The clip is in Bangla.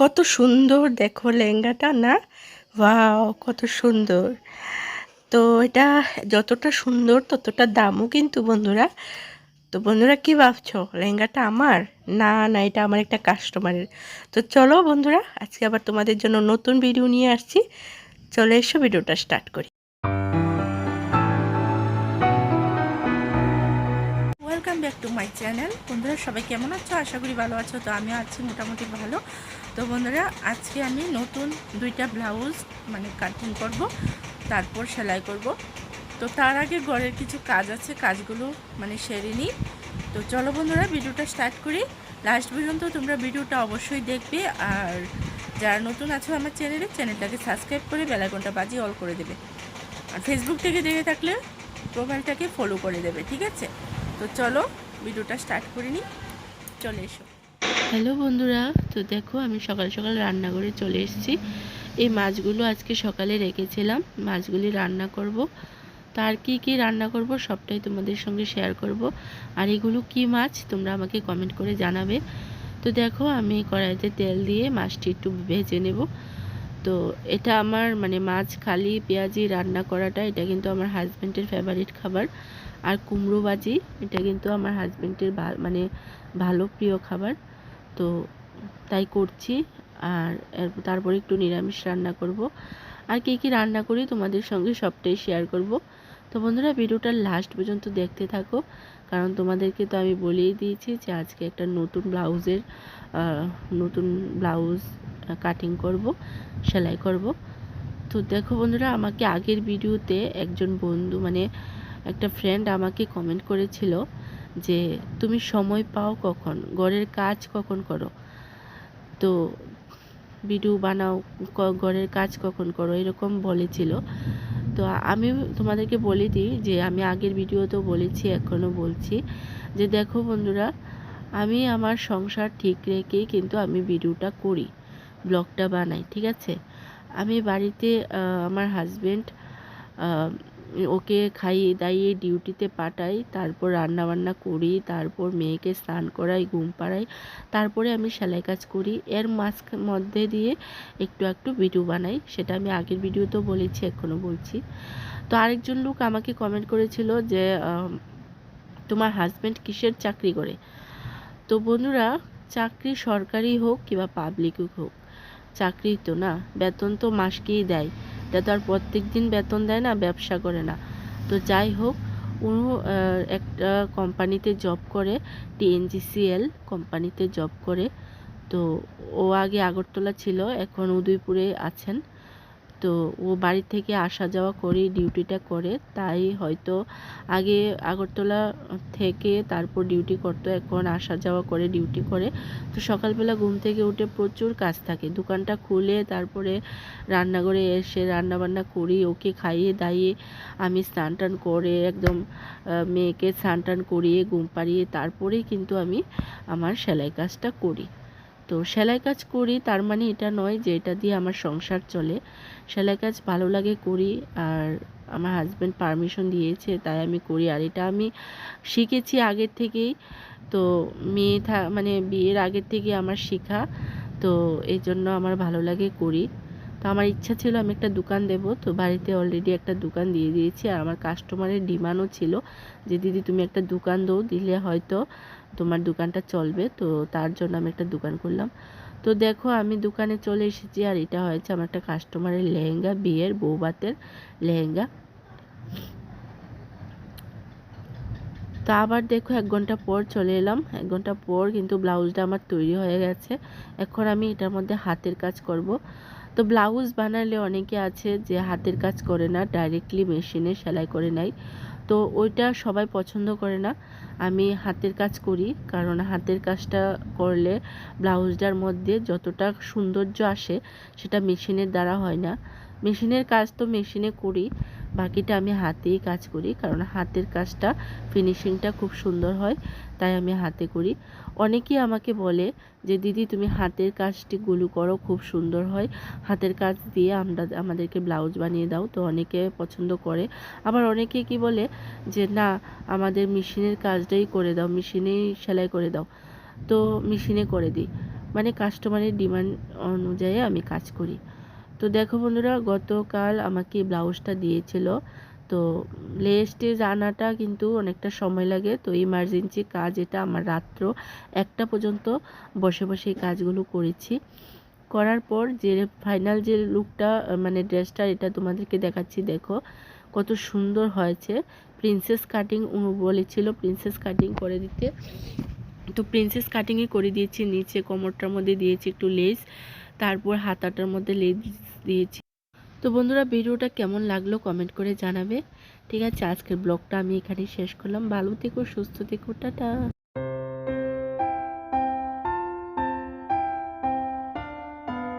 কত সুন্দর দেখো লেহেঙ্গাটা না। ওয়াও, কত সুন্দর। তো এটা যতটা সুন্দর ততটা দামও কিন্তু বন্ধুরা। তো বন্ধুরা কি ভাবছো, লেহেঙ্গাটা আমার? না না, এটা আমার একটা কাস্টমারের। তো চলো বন্ধুরা, আজকে আবার তোমাদের জন্য নতুন ভিডিও নিয়ে আসছি। চলে এসো, ভিডিওটা স্টার্ট করি। Welcome back to my channel. বন্ধুরা সবাই কেমন আছো? আশা করি ভালো আছো। তো আমি আছি মোটামুটি ভালো। তো বন্ধুরা আজকে আমি নতুন দুইটা ব্লাউজ কাটিং করব, তারপর সেলাই করব। তো তার আগে ঘরের কিছু কাজ আছে, কাজগুলো সেরে নিই। তো চলো বন্ধুরা, ভিডিওটা স্টার্ট করি। লাস্ট পর্যন্ত তোমরা ভিডিওটা অবশ্যই দেখবে। আর যারা নতুন আছো আমার চ্যানেলটাকে সাবস্ক্রাইব করে বেল আইকনটা বাজিয়ে অল করে দেবে। আর ফেসবুক থেকে দেখে থাকলে প্রোফাইলটাকে ফলো করে দেবে, ঠিক আছে? তো চলো ভিডিওটা স্টার্ট করে নিই, চলে এসো। হ্যালো বন্ধুরা, তো দেখো আমি সকাল সকাল রান্নাঘরে চলে এসেছি। এই মাছগুলো আজকে সকালে রেখেছিলাম, মাছগুলি রান্না করব। তার কি রান্না করব সবটাই তোমাদের সঙ্গে শেয়ার করব। আর এগুলো কি মাছ তোমরা আমাকে কমেন্ট করে জানাবে। তো দেখো আমি কড়াইতে তেল দিয়ে মাছটি একটু ভেজে নেব। তো এটা আমার মাছ খালি পেঁয়াজি রান্না করাটা, এটা কিন্তু আমার হাজব্যান্ডের ফেভারিট খাবার। আর কুমড়ো ভাজি, এটা কিন্তু আমার হাজব্যান্ডের ভালো প্রিয় খাবার। তো তাই করছি। আর তারপরে একটু নিরামিষ রান্না করব। আর কি রান্না করি তোমাদের সঙ্গে সবটাই শেয়ার করব। তো বন্ধুরা ভিডিওটা লাস্ট পর্যন্ত দেখতে থাকো, কারণ তোমাদেরকে তো আমি বলেই দিয়েছি যে আজকে একটা নতুন ব্লাউজ কাটিং করব, সেলাই করব। তো দেখো বন্ধুরা, আমাকে আগের ভিডিওতে একজন বন্ধু একটা ফ্রেন্ড আমাকে কমেন্ট করেছিল যে তুমি সময় পাও কখন, ঘরের কাজ কখন করো, তো ভিডিও বানাও, ঘরের কাজ কখন করো, এরকম বলেছিল। তো আমি তোমাদেরকে বলে দিই যে আমি আগের ভিডিওতেও বলেছি, এখনও বলছি যে দেখো বন্ধুরা, আমি আমার সংসার ঠিক রেখেই কিন্তু আমি ভিডিওটা করি, ব্লগটা বানাই, ঠিক আছে? আমি বাড়িতে আমার হাজবেন্ড ওকে খাইয়ে দাইয়ে ডিউটিতে পাঠাই, তারপর রান্নাবান্না করি, তারপর মেয়েকে স্নান করাই, ঘুম পাড়াই, তারপরে আমি সেলাই কাজ করি। এর মধ্যে দিয়ে একটু ভিডিও বানাই, সেটা আমি আগের ভিডিওতেও বলেছি, এখনও বলছি। তো আরেকজন লোক আমাকে কমেন্ট করেছিল যে তোমার হাজব্যান্ড কিসের চাকরি করে? তো বন্ধুরা, চাকরি সরকারি হোক কিংবা পাবলিক হোক, চাকরি তো না, বেতন তো মাসকেই দেয়। এটা তো আর প্রত্যেক দিন বেতন দেয় না, ব্যবসা করে না। তো যাই হোক, ও একটা কোম্পানিতে জব করে, TNGCL কোম্পানিতে জব করে। তো ও আগে আগরতলা ছিল, এখন উদয়পুরে আছেন। তো ও বাড়ি থেকে আসা যাওয়া করে, ডিউটিটা করে, তাই হয়তো আগে আগরতলা থেকে তারপর ডিউটি করতো, এখন আসা যাওয়া করে, ডিউটি করে। তো সকালবেলা ঘুম থেকে উঠে প্রচুর কাজ থাকে, দোকানটা খুলে তারপরে রান্নাঘরে এসে রান্নাবান্না করি, ওকে খাইয়ে দাইয়ে আমি স্নান টান করে একদম মেয়েকে স্নান টান করিয়ে ঘুম পাড়িয়ে তারপরেই কিন্তু আমি আমার সেলাই কাজটা করি। তো সেলাই কাজ করি তার মানে এটা নয় যে এটা দিয়ে আমার সংসার চলে। সেলাই কাজ ভালো লাগে করি, আর আমার হাজব্যান্ড পারমিশন দিয়েছে তাই আমি করি। আর এটা আমি শিখেছি আগের থেকেই। তো বিয়ের আগের থেকে আমার শেখা, তো এই জন্য আমার ভালো লাগে করি। তো আমার ইচ্ছা ছিল আমি একটা দোকান দেব, তো বাড়িতে অলরেডি একটা দোকান দিয়ে দিয়েছি। আর আমার কাস্টমারের ডিমান্ডও ছিল যে দিদি তুমি একটা দোকান দাও, দিলে হয়তো তোমার দোকানটা চলবে। তো তার জন্য আমি একটা দোকান করলাম। তো দেখো আমি দোকানে চলে এসেছি, আর এটা হয়েছে আমার একটা কাস্টমারের লেহেঙ্গা, বিয়ের বৌভাতের লেহেঙ্গা। তা আবার দেখো 1 ঘন্টা পর চলে এলাম। 1 ঘন্টা পর কিন্তু ব্লাউজটা আমার তৈরি হয়ে গেছে। এখন আমি এটার মধ্যে হাতের কাজ করব। তো ব্লাউজ বানালে অনেকে আছে যে হাতের কাজ করে না, ডাইরেক্টলি মেশিনে সেলাই করে নেয়। তো ওইটা সবাই পছন্দ করে না। আমি হাতের কাজ করি, কারণ হাতের কাজটা করলে ব্লাউজটার মধ্যে যতটা সৌন্দর্য আসে সেটা মেশিনের দ্বারা হয় না। মেশিনের কাজ তো মেশিনে করি, বাকিটা আমি হাতেই কাজ করি, কারণ হাতের কাজটা ফিনিশিংটা খুব সুন্দর হয়, তাই আমি হাতে করি। অনেকেই আমাকে বলে যে দিদি তুমি হাতের কাজটিগুলো করো, খুব সুন্দর হয়, হাতের কাজ দিয়ে আমাদেরকে ব্লাউজ বানিয়ে দাও। তো অনেকে পছন্দ করে। আবার অনেকে কি বলে যে না, আমাদের মেশিনের কাজটাই করে দাও, মেশিনেই সেলাই করে দাও। তো মেশিনে করে দিই। মানে কাস্টমারের ডিমান্ড অনুযায়ী আমি কাজ করি। তো দেখো বন্ধুরা, গতকাল আমাকে ব্লাউজটা দিয়েছিল। তো লেস টেস আনাটা কিন্তু অনেকটা সময় লাগে। তো ইমার্জেন্সি কাজ এটা, আমার রাত্র 1টা পর্যন্ত বসে বসে এই কাজগুলো করেছি। করার পর যে ফাইনাল যে লুকটা মানে ড্রেসটা, এটা তোমাদেরকে দেখাচ্ছি। দেখো কত সুন্দর হয়েছে। প্রিন্সেস কাটিং বলেছিল প্রিন্সেস কাটিং করে দিতে, তো প্রিন্সেস কাটিংই করে দিয়েছি। নিচে কোমরটার মধ্যে দিয়েছি একটু লেস, তারপর হাতাটার মধ্যে লেস দিয়েছি। তো বন্ধুরা, ভিডিওটা কেমন লাগলো কমেন্ট করে জানাবে। ঠিক আছে, আজকের ব্লগটা আমি এখানেই শেষ করলাম। ভালো থেকো, সুস্থ থেকো, টাটা।